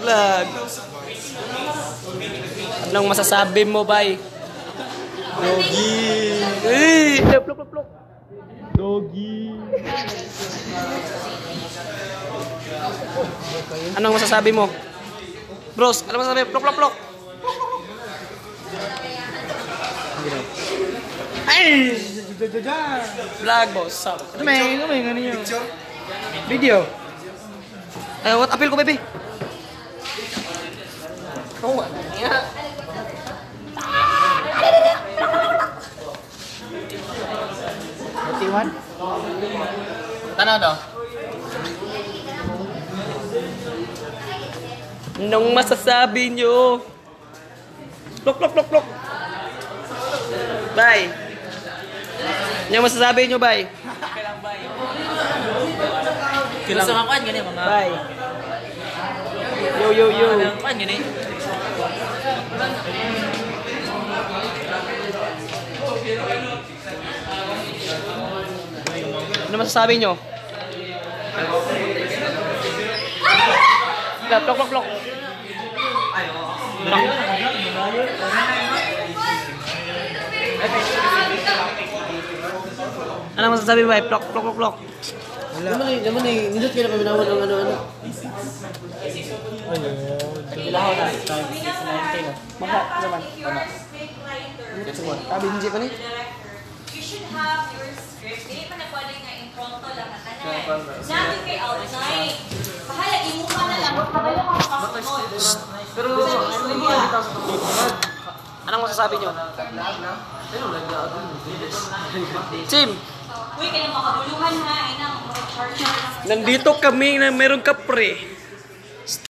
Vlog. Anong masasabi mo, bay? Doggy. Plok, plok, plok. Doggy. Anong masasabi mo? Bros, ano masasabi? Plok, plok, plok. Ay! Vlog, boss. Ano may ano yun? Video. What appeal ko, baby? Oh, yeah. Tiwan? Tanaw daw. Anong masasabi nyo? Plok, plok, plok, plok. Bye. Anong masasabi nyo, bye? Kailang bay. Gusto nga kuhan gani mga. Bye. Yo, yo, yo. Kuhan gani. Ano masasabi nyo? Plok, plok, plok, plok. Ano masasabi mo, plok, plok, plok, plok. Naman eh, nindot kayo na kami naman ng ano-ano. Ilahaw na. Maka, naman. Sabi hindi pa ni? You should have your script. Hindi pa na pwede nga impromptu lang na kanan. Natin kay outline. Bahala, imuha na lang. Huwag kabalo ka makasunod. Pero, anong masasabi nyo? Tim, Uy, kaya makabuluhan ha. Ay nang, charge. nandito kami na meron kapre.